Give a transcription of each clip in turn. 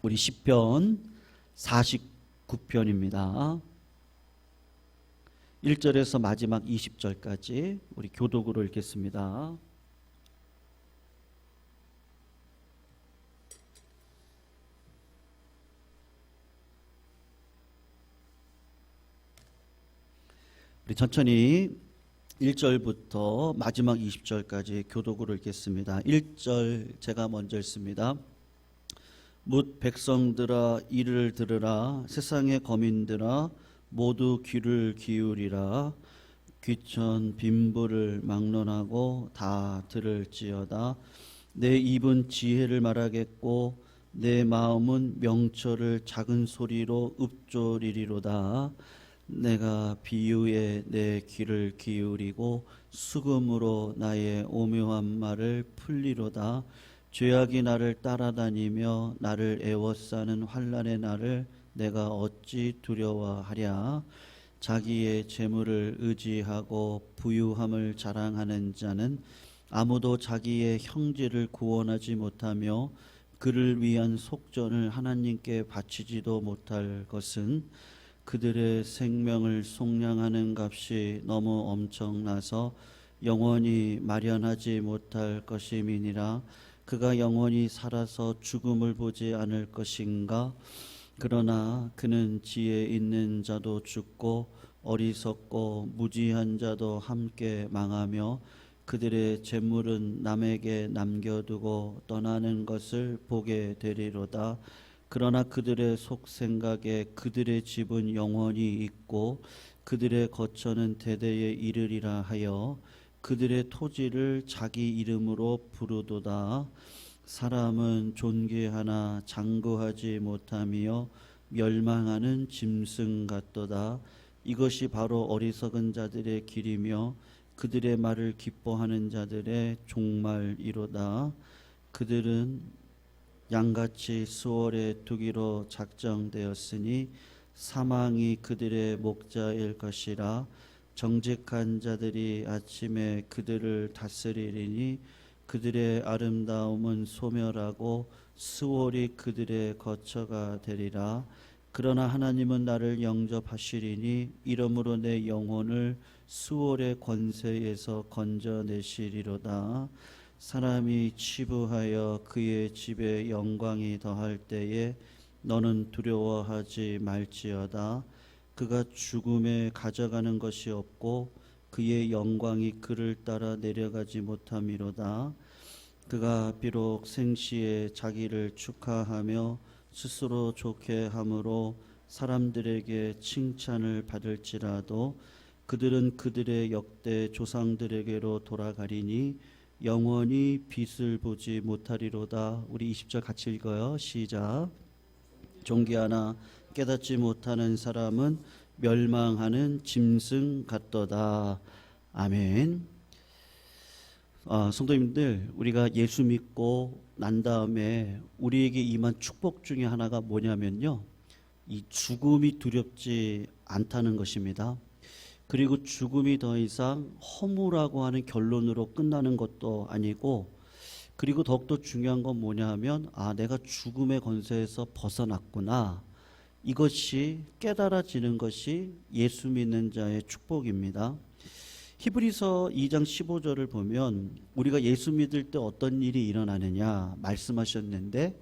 우리 시편 49편입니다. 1절에서 마지막 20절까지 우리 교독으로 읽겠습니다. 우리 천천히 1절부터 마지막 20절까지 교독으로 읽겠습니다. 1절 제가 먼저 읽습니다. 뭇 백성들아 이를 들으라. 세상의 거민들아 모두 귀를 기울이라. 귀천 빈부를 막론하고 다 들을지어다. 내 입은 지혜를 말하겠고 내 마음은 명철을 작은 소리로 읊조리리로다. 내가 비유에 내 귀를 기울이고 수금으로 나의 오묘한 말을 풀리로다. 죄악이 나를 따라다니며 나를 애워싸는 환난의 날을 내가 어찌 두려워하랴. 자기의 재물을 의지하고 부유함을 자랑하는 자는 아무도 자기의 형제를 구원하지 못하며 그를 위한 속전을 하나님께 바치지도 못할 것은 그들의 생명을 속량하는 값이 너무 엄청나서 영원히 마련하지 못할 것임이니라. 그가 영원히 살아서 죽음을 보지 않을 것인가. 그러나 그는 지혜 있는 자도 죽고 어리석고 무지한 자도 함께 망하며 그들의 재물은 남에게 남겨두고 떠나는 것을 보게 되리로다. 그러나 그들의 속생각에 그들의 집은 영원히 있고 그들의 거처는 대대에 이르리라 하여 그들의 토지를 자기 이름으로 부르도다. 사람은 존귀하나 장구하지 못하며 멸망하는 짐승 같도다. 이것이 바로 어리석은 자들의 길이며 그들의 말을 기뻐하는 자들의 종말이로다. 그들은 양같이 수월에 두기로 작정되었으니 사망이 그들의 목자일 것이라. 정직한 자들이 아침에 그들을 다스리리니 그들의 아름다움은 소멸하고 수월이 그들의 거처가 되리라. 그러나 하나님은 나를 영접하시리니 이러므로 내 영혼을 수월의 권세에서 건져내시리로다. 사람이 치부하여 그의 집에 영광이 더할 때에 너는 두려워하지 말지어다. 그가 죽음에 가져가는 것이 없고 그의 영광이 그를 따라 내려가지 못함이로다. 그가 비록 생시에 자기를 축하하며 스스로 좋게 함으로 사람들에게 칭찬을 받을지라도 그들은 그들의 역대 조상들에게로 돌아가리니 영원히 빛을 보지 못하리로다. 우리 20절 같이 읽어요. 시작. 존귀하나 깨닫지 못하는 사람은 멸망하는 짐승 같도다. 아멘. 성도님들, 우리가 예수 믿고 난 다음에 우리에게 임한 축복 중에 하나가 뭐냐면요, 이 죽음이 두렵지 않다는 것입니다. 그리고 죽음이 더 이상 허무라고 하는 결론으로 끝나는 것도 아니고, 그리고 더욱더 중요한 건 뭐냐 하면 내가 죽음의 권세에서 벗어났구나, 이것이 깨달아지는 것이 예수 믿는 자의 축복입니다. 히브리서 2장 15절을 보면 우리가 예수 믿을 때 어떤 일이 일어나느냐 말씀하셨는데,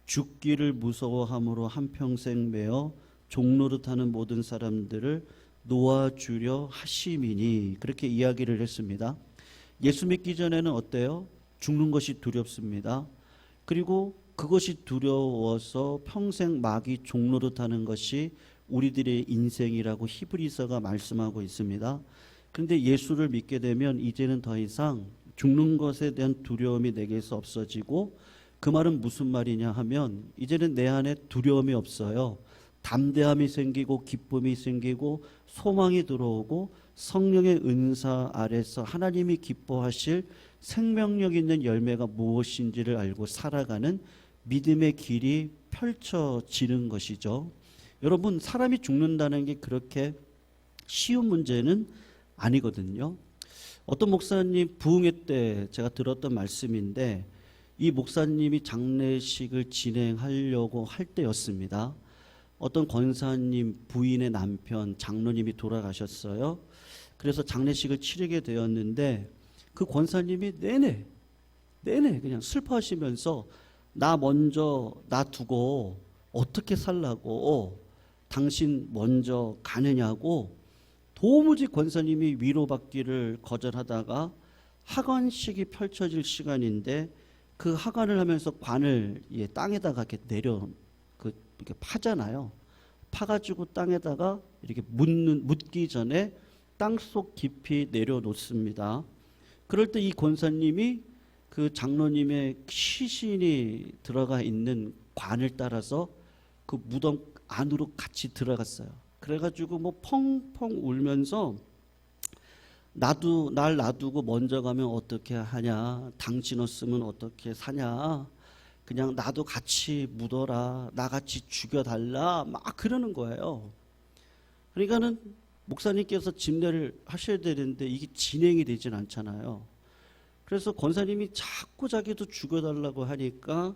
죽기를 무서워함으로 한평생 매어 종노릇하는 모든 사람들을 놓아주려 하심이니, 그렇게 이야기를 했습니다. 예수 믿기 전에는 어때요? 죽는 것이 두렵습니다. 그리고 그것이 두려워서 평생 마귀 종노릇하는 것이 우리들의 인생이라고 히브리서가 말씀하고 있습니다. 그런데 예수를 믿게 되면 이제는 더 이상 죽는 것에 대한 두려움이 내게서 없어지고, 그 말은 무슨 말이냐 하면 이제는 내 안에 두려움이 없어요. 담대함이 생기고 기쁨이 생기고 소망이 들어오고 성령의 은사 아래서 하나님이 기뻐하실 생명력 있는 열매가 무엇인지를 알고 살아가는 믿음의 길이 펼쳐지는 것이죠. 여러분, 사람이 죽는다는 게 그렇게 쉬운 문제는 아니거든요. 어떤 목사님 부흥회 때 제가 들었던 말씀인데, 이 목사님이 장례식을 진행하려고 할 때였습니다. 어떤 권사님 부인의 남편 장로님이 돌아가셨어요. 그래서 장례식을 치르게 되었는데 그 권사님이 내내 그냥 슬퍼하시면서 나 먼저 놔두고 어떻게 살라고 당신 먼저 가느냐고 도무지 권사님이 위로받기를 거절하다가 하관식이 펼쳐질 시간인데 그 하관을 하면서 관을 땅에다가 이렇게 이렇게 파잖아요. 파가지고 땅에다가 이렇게 묻기 전에 땅속 깊이 내려놓습니다. 그럴 때 이 권사님이 그 장로님의 시신이 들어가 있는 관을 따라서 그 무덤 안으로 같이 들어갔어요. 그래가지고 뭐 펑펑 울면서 날 놔두고 먼저 가면 어떻게 하냐, 당신 없으면 어떻게 사냐, 그냥 나도 같이 묻어라, 나같이 죽여달라, 막 그러는 거예요. 그러니까는 목사님께서 집례를 하셔야 되는데 이게 진행이 되진 않잖아요. 그래서 권사님이 자꾸 자기도 죽여달라고 하니까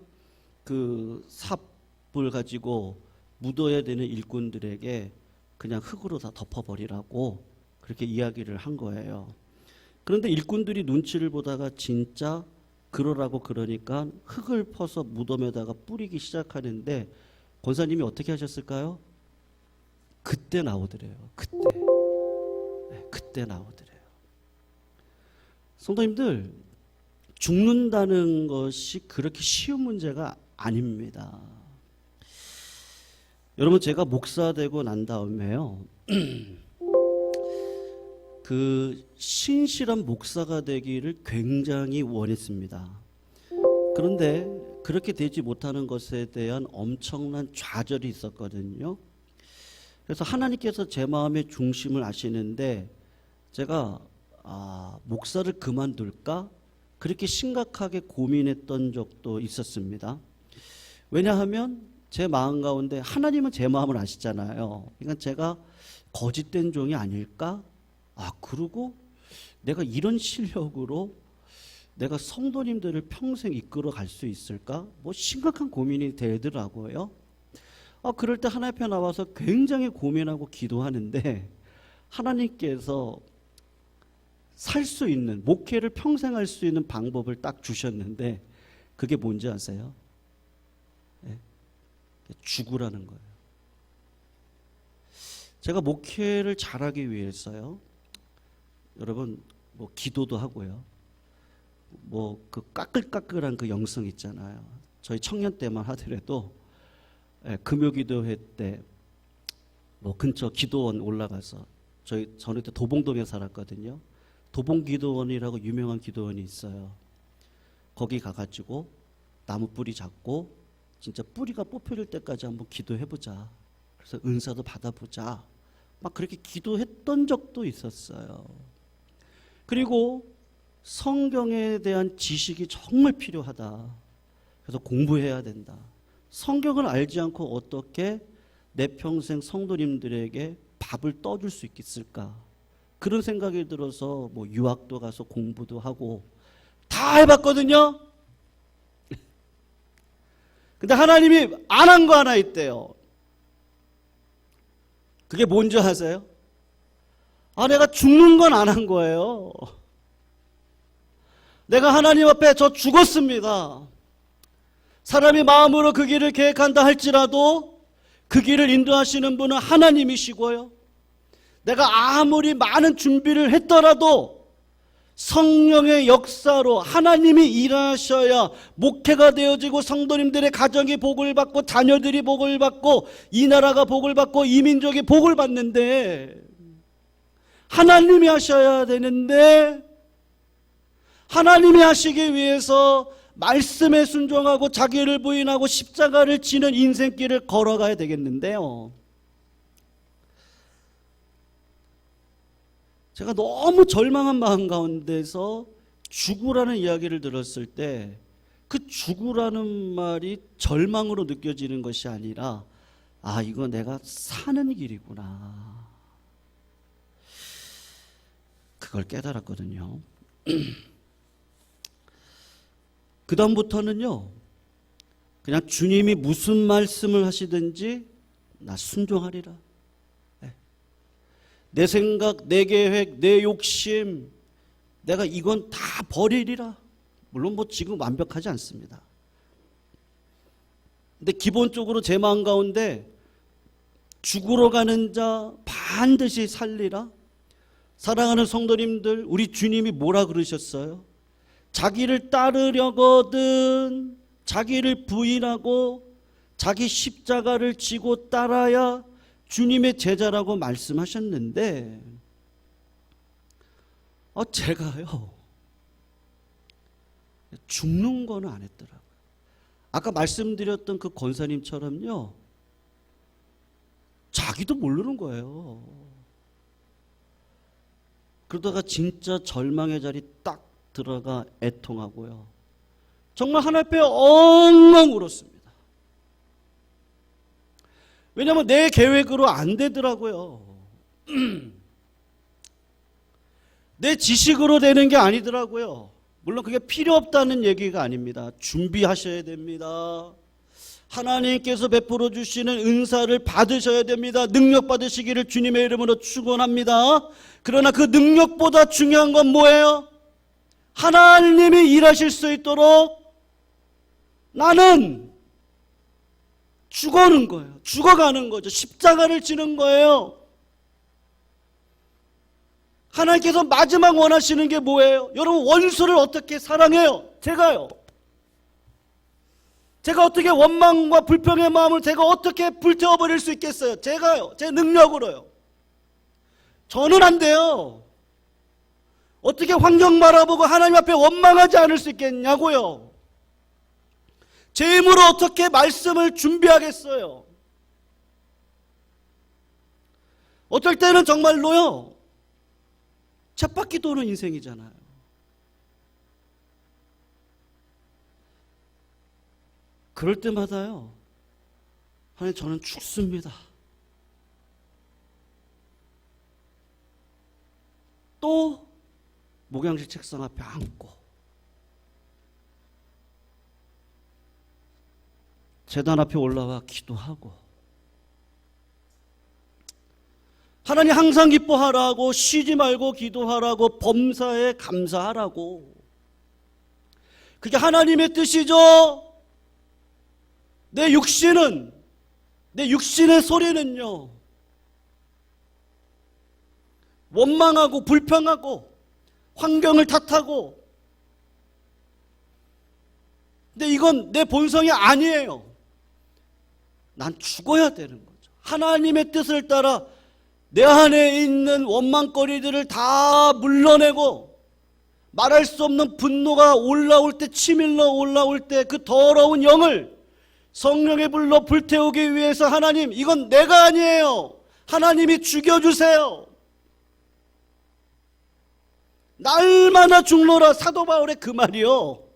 그 삽을 가지고 묻어야 되는 일꾼들에게 그냥 흙으로 다 덮어버리라고 그렇게 이야기를 한 거예요. 그런데 일꾼들이 눈치를 보다가 진짜 그러라고 그러니까 흙을 퍼서 무덤에다가 뿌리기 시작하는데 권사님이 어떻게 하셨을까요? 그때 나오더래요. 그때 나오더래요. 성도님들, 죽는다는 것이 그렇게 쉬운 문제가 아닙니다. 여러분, 제가 목사 되고 난 다음에요, 그 신실한 목사가 되기를 굉장히 원했습니다. 그런데 그렇게 되지 못하는 것에 대한 엄청난 좌절이 있었거든요. 그래서 하나님께서 제 마음의 중심을 아시는데 제가 목사를 그만둘까? 그렇게 심각하게 고민했던 적도 있었습니다. 왜냐하면 제 마음 가운데 하나님은 제 마음을 아시잖아요. 그러니까 제가 거짓된 종이 아닐까? 그리고 내가 이런 실력으로 내가 성도님들을 평생 이끌어 갈 수 있을까? 뭐 심각한 고민이 되더라고요. 그럴 때 하나님 앞에 나와서 굉장히 고민하고 기도하는데 하나님께서 살 수 있는, 목회를 평생 할 수 있는 방법을 딱 주셨는데 그게 뭔지 아세요? 죽으라는 거예요. 제가 목회를 잘하기 위해서요, 여러분, 뭐 기도도 하고요, 뭐 그 까끌까끌한 그 영성 있잖아요. 저희 청년 때만 하더라도 금요기도회 때 뭐 근처 기도원 올라가서 저는 그때 도봉동에 살았거든요. 도봉기도원이라고 유명한 기도원이 있어요. 거기 가가지고 나무 뿌리 잡고 진짜 뿌리가 뽑힐 때까지 한번 기도해보자. 그래서 은사도 받아보자. 막 그렇게 기도했던 적도 있었어요. 그리고 성경에 대한 지식이 정말 필요하다. 그래서 공부해야 된다. 성경을 알지 않고 어떻게 내 평생 성도님들에게 밥을 떠줄 수 있겠을까? 그런 생각이 들어서 뭐 유학도 가서 공부도 하고 다 해봤거든요. 근데 하나님이 안 한 거 하나 있대요. 그게 뭔지 아세요? 내가 죽는 건 안 한 거예요. 내가 하나님 앞에 저 죽었습니다. 사람이 마음으로 그 길을 계획한다 할지라도 그 길을 인도하시는 분은 하나님이시고요. 내가 아무리 많은 준비를 했더라도 성령의 역사로 하나님이 일하셔야 목회가 되어지고 성도님들의 가정이 복을 받고 자녀들이 복을 받고 이 나라가 복을 받고 이 민족이 복을 받는데, 하나님이 하셔야 되는데 하나님이 하시기 위해서 말씀에 순종하고 자기를 부인하고 십자가를 지는 인생길을 걸어가야 되겠는데요, 제가 너무 절망한 마음 가운데서 죽으라는 이야기를 들었을 때 그 죽으라는 말이 절망으로 느껴지는 것이 아니라 이거 내가 사는 길이구나, 그걸 깨달았거든요. 그 다음부터는요, 그냥 주님이 무슨 말씀을 하시든지 나 순종하리라. 내 생각, 내 계획, 내 욕심, 내가 이건 다 버리리라. 물론 뭐 지금 완벽하지 않습니다. 근데 기본적으로 제 마음 가운데 죽으러 가는 자 반드시 살리라. 사랑하는 성도님들, 우리 주님이 뭐라 그러셨어요? 자기를 따르려거든 자기를 부인하고 자기 십자가를 지고 따라야 주님의 제자라고 말씀하셨는데, 제가요 죽는 거는 안 했더라고요. 아까 말씀드렸던 그 권사님처럼요, 자기도 모르는 거예요. 그러다가 진짜 절망의 자리 딱 들어가 애통하고요, 정말 하나님 앞에 엉엉 울었습니다. 왜냐하면 내 계획으로 안 되더라고요. 내 지식으로 되는 게 아니더라고요. 물론 그게 필요 없다는 얘기가 아닙니다. 준비하셔야 됩니다. 하나님께서 베풀어 주시는 은사를 받으셔야 됩니다. 능력 받으시기를 주님의 이름으로 축원합니다. 그러나 그 능력보다 중요한 건 뭐예요? 하나님이 일하실 수 있도록 나는 죽어가는 거예요. 죽어가는 거죠. 십자가를 지는 거예요. 하나님께서 마지막 원하시는 게 뭐예요? 여러분, 원수를 어떻게 사랑해요? 제가요. 제가 어떻게 원망과 불평의 마음을 제가 어떻게 불태워버릴 수 있겠어요? 제가요. 제 능력으로요. 저는 안 돼요. 어떻게 환경 바라보고 하나님 앞에 원망하지 않을 수 있겠냐고요. 제 힘으로 어떻게 말씀을 준비하겠어요? 어떨 때는 정말로요, 쳇바퀴 도는 인생이잖아요. 그럴 때마다요, 하나님 저는 죽습니다. 또 목양실 책상 앞에 앉고 제단 앞에 올라와 기도하고, 하나님 항상 기뻐하라고, 쉬지 말고 기도하라고, 범사에 감사하라고. 그게 하나님의 뜻이죠. 내 육신의 소리는요, 원망하고 불평하고 환경을 탓하고, 근데 이건 내 본성이 아니에요. 난 죽어야 되는 거죠. 하나님의 뜻을 따라 내 안에 있는 원망거리들을 다 물러내고, 말할 수 없는 분노가 올라올 때, 치밀러 올라올 때 그 더러운 영을 성령의 불로 불태우기 위해서, 하나님 이건 내가 아니에요. 하나님이 죽여주세요. 날마다 죽노라. 사도 바울의 그 말이요,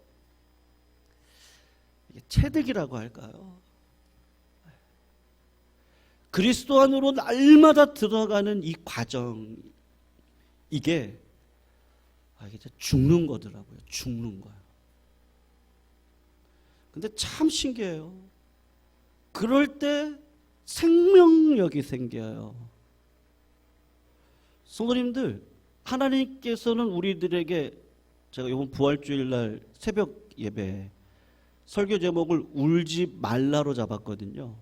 이게 체득이라고 할까요? 그리스도 안으로 날마다 들어가는 이 과정, 이게 죽는 거더라고요. 죽는 거예요. 근데 참 신기해요. 그럴 때 생명력이 생겨요. 성도님들, 하나님께서는 우리들에게, 제가 이번 부활주일날 새벽 예배 설교 제목을 울지 말라로 잡았거든요.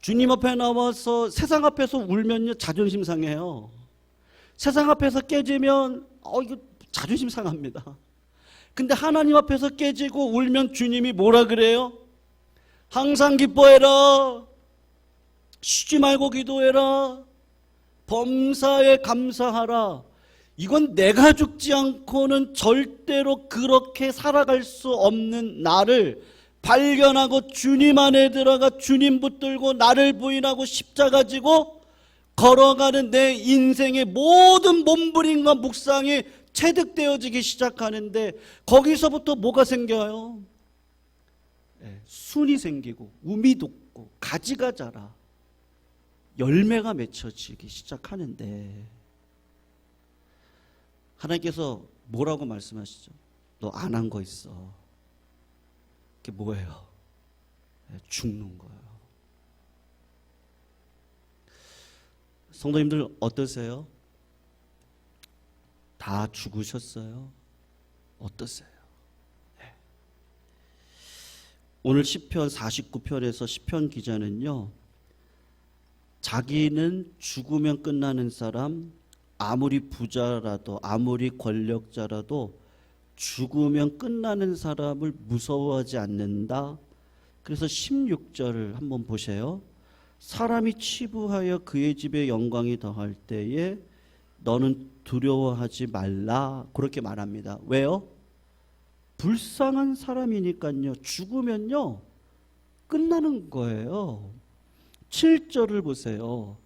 주님 앞에 나와서 세상 앞에서 울면요, 자존심 상해요. 세상 앞에서 깨지면 이거 자존심 상합니다. 근데 하나님 앞에서 깨지고 울면 주님이 뭐라 그래요? 항상 기뻐해라. 쉬지 말고 기도해라. 범사에 감사하라. 이건 내가 죽지 않고는 절대로 그렇게 살아갈 수 없는 나를 발견하고 주님 안에 들어가 주님 붙들고 나를 부인하고 십자가 지고 걸어가는 내 인생의 모든 몸부림과 묵상이 체득되어지기 시작하는데, 거기서부터 뭐가 생겨요? 순이 생기고 우미 돋고 가지가 자라 열매가 맺혀지기 시작하는데, 하나님께서 뭐라고 말씀하시죠? 너 안 한 거 있어. 그게 뭐예요? 죽는 거예요. 성도님들 어떠세요? 다 죽으셨어요? 어떠세요? 오늘 시편 49편에서 시편 기자는요, 자기는 죽으면 끝나는 사람, 아무리 부자라도 아무리 권력자라도 죽으면 끝나는 사람을 무서워하지 않는다. 그래서 16절을 한번 보세요. 사람이 치부하여 그의 집에 영광이 더할 때에 너는 두려워하지 말라. 그렇게 말합니다. 왜요? 불쌍한 사람이니까요. 죽으면요 끝나는 거예요. 7절을 보세요.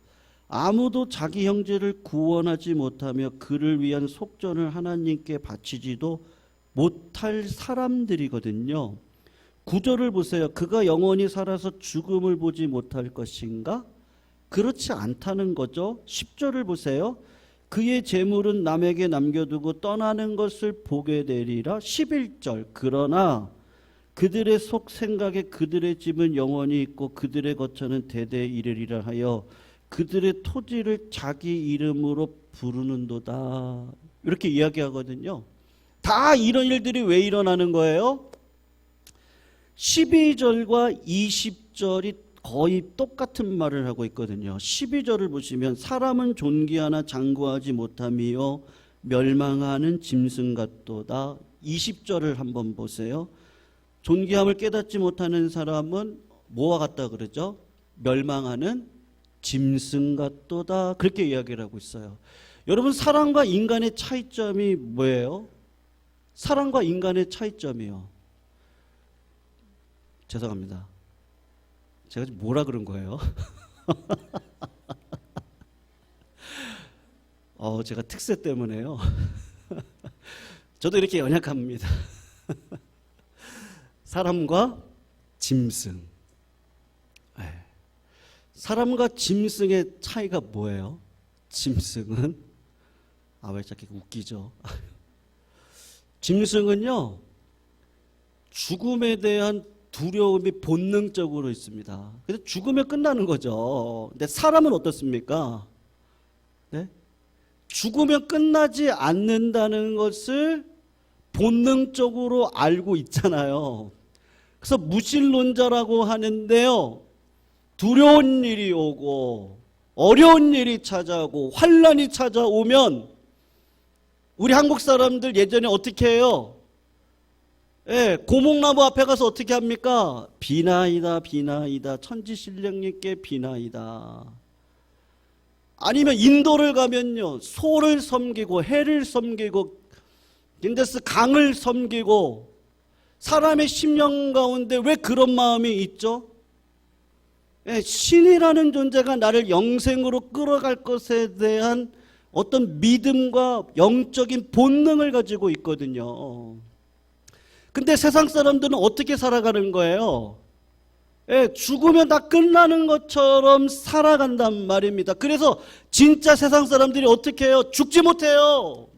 아무도 자기 형제를 구원하지 못하며 그를 위한 속전을 하나님께 바치지도 못할 사람들이거든요. 9절을 보세요. 그가 영원히 살아서 죽음을 보지 못할 것인가? 그렇지 않다는 거죠. 10절을 보세요. 그의 재물은 남에게 남겨두고 떠나는 것을 보게 되리라. 11절. 그러나 그들의 속 생각에 그들의 집은 영원히 있고 그들의 거처는 대대에 이르리라 하여 그들의 토지를 자기 이름으로 부르는도다. 이렇게 이야기하거든요. 다 이런 일들이 왜 일어나는 거예요? 12절과 20절이 거의 똑같은 말을 하고 있거든요. 12절을 보시면 사람은 존귀하나 장구하지 못하며 멸망하는 짐승 같도다. 20절을 한번 보세요. 존귀함을 깨닫지 못하는 사람은 뭐와 같다 그러죠? 멸망하는 짐승 같도다. 그렇게 이야기를 하고 있어요. 여러분, 사람과 인간의 차이점이 뭐예요? 사람과 인간의 차이점이요. 죄송합니다. 제가 지금 뭐라 그런 거예요? 제가 특세 때문에요. 저도 이렇게 연약합니다. 사람과 짐승. 사람과 짐승의 차이가 뭐예요? 짐승은 왜 이렇게 웃기죠? 짐승은요, 죽음에 대한 두려움이 본능적으로 있습니다. 그래서 죽으면 끝나는 거죠. 근데 사람은 어떻습니까? 네? 죽으면 끝나지 않는다는 것을 본능적으로 알고 있잖아요. 그래서 무신론자라고 하는데요, 두려운 일이 오고 어려운 일이 찾아오고 환난이 찾아오면 우리 한국 사람들 예전에 어떻게 해요? 고목나무 앞에 가서 어떻게 합니까? 비나이다 비나이다 천지신령님께 비나이다. 아니면 인도를 가면요, 소를 섬기고 해를 섬기고 인데스 강을 섬기고 사람의 심령 가운데 왜 그런 마음이 있죠? 신이라는 존재가 나를 영생으로 끌어갈 것에 대한 어떤 믿음과 영적인 본능을 가지고 있거든요. 근데 세상 사람들은 어떻게 살아가는 거예요? 죽으면 다 끝나는 것처럼 살아간단 말입니다. 그래서 진짜 세상 사람들이 어떻게 해요? 죽지 못해요.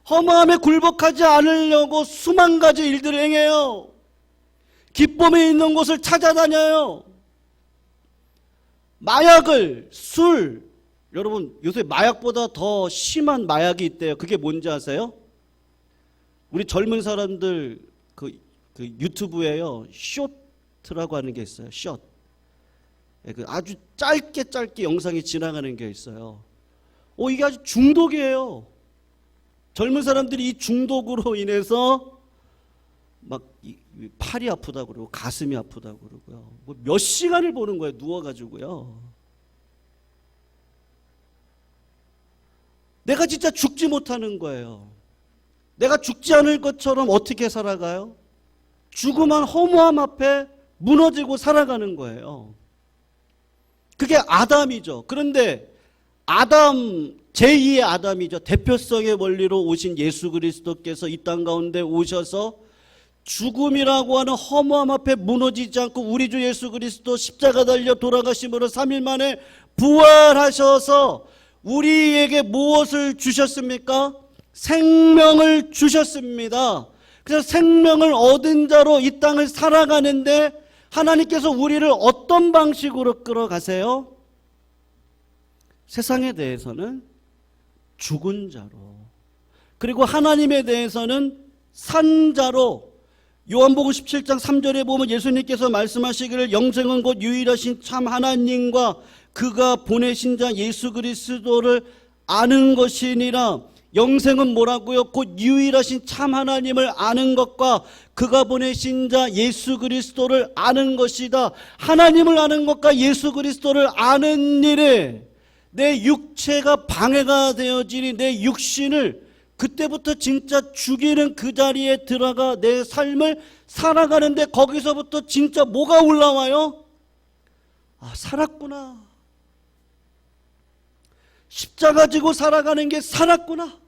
허무함에 굴복하지 않으려고 수만 가지 일들을 행해요. 기쁨이 있는 곳을 찾아다녀요. 마약을, 술, 여러분 요새 마약보다 더 심한 마약이 있대요. 그게 뭔지 아세요? 우리 젊은 사람들 그 유튜브에요, 쇼트라고 하는 게 있어요. 숏. 아주 짧게 영상이 지나가는 게 있어요. 이게 아주 중독이에요. 젊은 사람들이 이 중독으로 인해서 막 팔이 아프다 그러고 가슴이 아프다 그러고요. 몇 시간을 보는 거예요, 누워가지고요. 내가 진짜 죽지 못하는 거예요. 내가 죽지 않을 것처럼 어떻게 살아가요? 죽음한 허무함 앞에 무너지고 살아가는 거예요. 그게 아담이죠. 그런데 아담, 제2의 아담이죠. 대표성의 원리로 오신 예수 그리스도께서 이 땅 가운데 오셔서 죽음이라고 하는 허무함 앞에 무너지지 않고 우리 주 예수 그리스도 십자가 달려 돌아가심으로 3일 만에 부활하셔서 우리에게 무엇을 주셨습니까? 생명을 주셨습니다. 그래서 생명을 얻은 자로 이 땅을 살아가는데 하나님께서 우리를 어떤 방식으로 끌어가세요? 세상에 대해서는 죽은 자로, 그리고 하나님에 대해서는 산 자로. 요한복음 17장 3절에 보면 예수님께서 말씀하시기를 영생은 곧 유일하신 참 하나님과 그가 보내신 자 예수 그리스도를 아는 것이니라. 영생은 뭐라고요? 곧 유일하신 참 하나님을 아는 것과 그가 보내신 자 예수 그리스도를 아는 것이다. 하나님을 아는 것과 예수 그리스도를 아는 일에 내 육체가 방해가 되어지니 내 육신을 그때부터 진짜 죽이는 그 자리에 들어가 내 삶을 살아가는데 거기서부터 진짜 뭐가 올라와요? 아, 살았구나. 십자가 지고 살아가는 게 살았구나.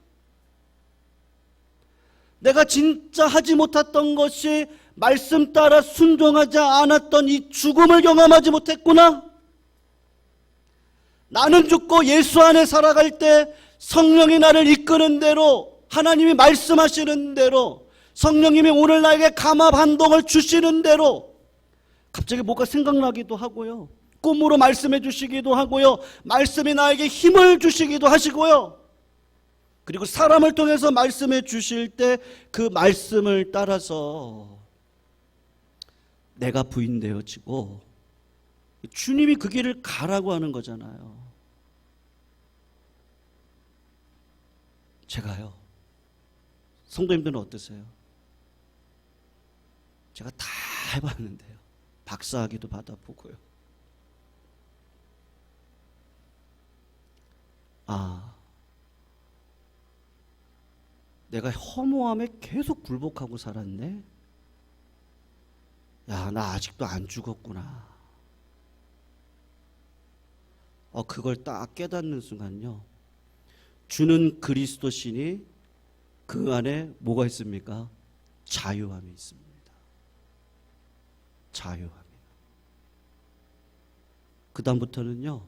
내가 진짜 하지 못했던 것이 말씀 따라 순종하지 않았던 이 죽음을 경험하지 못했구나. 나는 죽고 예수 안에 살아갈 때 성령이 나를 이끄는 대로, 하나님이 말씀하시는 대로, 성령님이 오늘 나에게 감화 반동을 주시는 대로 갑자기 뭐가 생각나기도 하고요. 꿈으로 말씀해 주시기도 하고요. 말씀이 나에게 힘을 주시기도 하시고요. 그리고 사람을 통해서 말씀해 주실 때 그 말씀을 따라서 내가 부인되어지고 주님이 그 길을 가라고 하는 거잖아요. 제가요, 성도님들은 어떠세요? 제가 다 해봤는데요, 박사학위도 받아보고요. 내가 허무함에 계속 굴복하고 살았네. 야, 나 아직도 안 죽었구나. 그걸 딱 깨닫는 순간요, 주는 그리스도시니 그 안에 뭐가 있습니까? 자유함이 있습니다. 자유함이. 그 다음부터는요,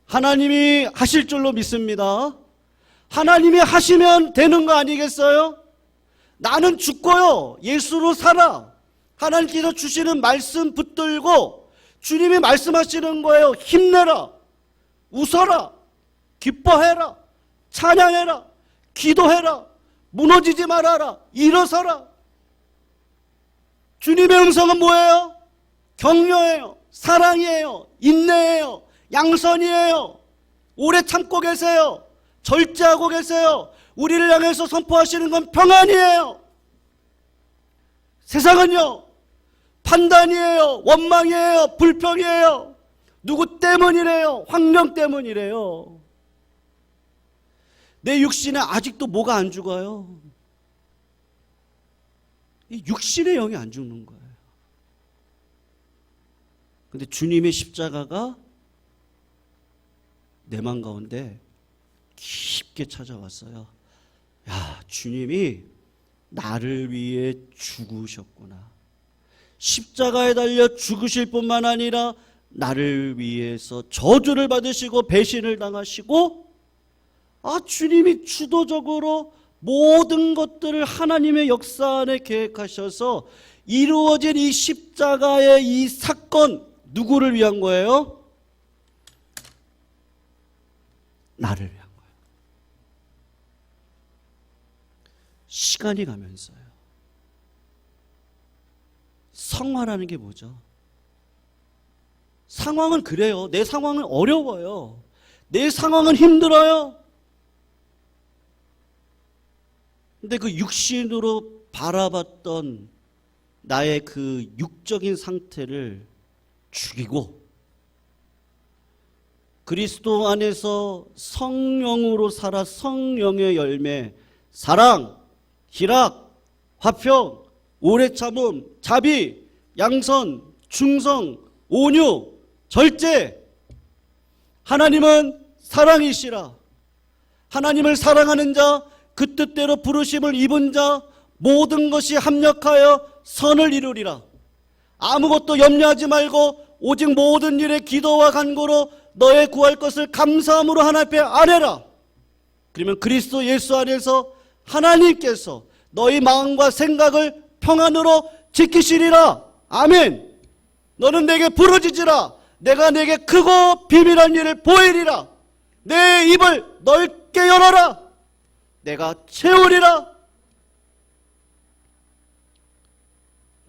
하나님이 하실 줄로 믿습니다. 하나님이 하시면 되는 거 아니겠어요? 나는 죽고요, 예수로 살아. 하나님께서 주시는 말씀 붙들고 주님이 말씀하시는 거예요. 힘내라, 웃어라, 기뻐해라, 찬양해라, 기도해라, 무너지지 말아라, 일어서라. 주님의 음성은 뭐예요? 격려예요, 사랑이에요, 인내예요, 양선이에요. 오래 참고 계세요. 절제하고 계세요. 우리를 향해서 선포하시는 건 평안이에요. 세상은요, 판단이에요, 원망이에요, 불평이에요. 누구 때문이래요? 환경 때문이래요. 내 육신에 아직도 뭐가 안 죽어요? 이 육신의 영이 안 죽는 거예요. 근데 주님의 십자가가 내 맘 가운데 깊게 찾아왔어요. 야, 주님이 나를 위해 죽으셨구나. 십자가에 달려 죽으실 뿐만 아니라 나를 위해서 저주를 받으시고 배신을 당하시고, 주님이 주도적으로 모든 것들을 하나님의 역사 안에 계획하셔서 이루어진 이 십자가의 이 사건, 누구를 위한 거예요? 나를 위한 거예요. 시간이 가면서요, 성화라는 게 뭐죠? 상황은 그래요. 내 상황은 어려워요. 내 상황은 힘들어요. 근데 그 육신으로 바라봤던 나의 그 육적인 상태를 죽이고 그리스도 안에서 성령으로 살아 성령의 열매, 사랑, 희락, 화평, 오래 참음, 자비, 양선, 충성, 온유, 절제. 하나님은 사랑이시라. 하나님을 사랑하는 자, 그 뜻대로 부르심을 입은 자, 모든 것이 합력하여 선을 이루리라. 아무것도 염려하지 말고 오직 모든 일에 기도와 간구로 너의 구할 것을 감사함으로 하나님 앞에 아뢰라. 그러면 그리스도 예수 안에서 하나님께서 너희 마음과 생각을 평안으로 지키시리라. 아멘. 너는 내게 부르짖으라. 내가 내게 크고 비밀한 일을 보이리라. 내 입을 넓게 열어라. 내가 채우리라.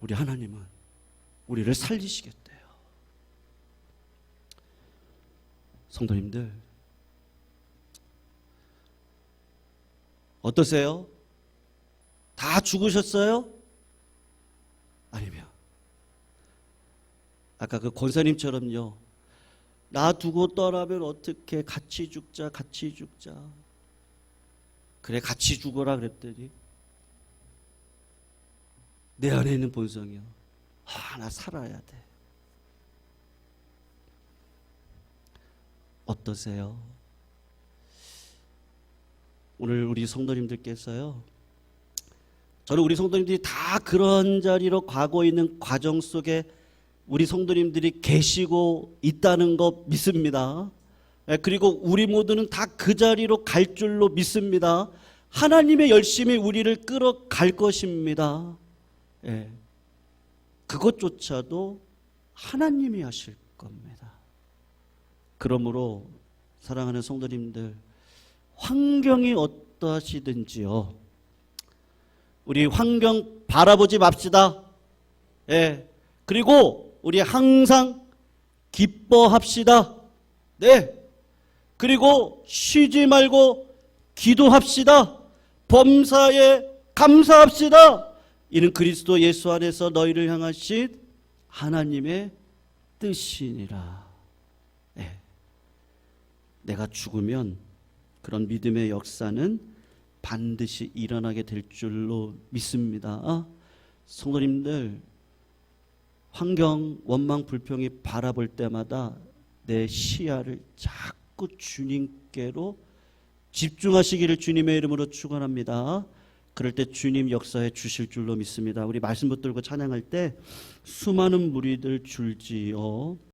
우리 하나님은 우리를 살리시겠대요. 성도님들, 어떠세요? 다 죽으셨어요? 아니면 아까 그 권사님처럼요, 나 두고 떠나면 어떻게, 같이 죽자, 같이 죽자. 그래, 같이 죽어라 그랬더니 내 안에 있는 본성이요, 나 살아야 돼. 어떠세요? 오늘 우리 성도님들께서요, 저는 우리 성도님들이 다 그런 자리로 가고 있는 과정 속에 우리 성도님들이 계시고 있다는 거 믿습니다. 그리고 우리 모두는 다 그 자리로 갈 줄로 믿습니다. 하나님의 열심히 우리를 끌어갈 것입니다. 그것조차도 하나님이 하실 겁니다. 그러므로 사랑하는 성도님들, 환경이 어떠하시든지요, 우리 환경 바라보지 맙시다. 그리고 우리 항상 기뻐합시다. 그리고 쉬지 말고 기도합시다. 범사에 감사합시다. 이는 그리스도 예수 안에서 너희를 향하신 하나님의 뜻이니라. 내가 죽으면 그런 믿음의 역사는 반드시 일어나게 될 줄로 믿습니다. 성도님들, 환경, 원망, 불평이 바라볼 때마다 내 시야를 자꾸 주님께로 집중하시기를 주님의 이름으로 축원합니다. 그럴 때 주님 역사해 주실 줄로 믿습니다. 우리 말씀 붙들고 찬양할 때 수많은 무리들 줄지어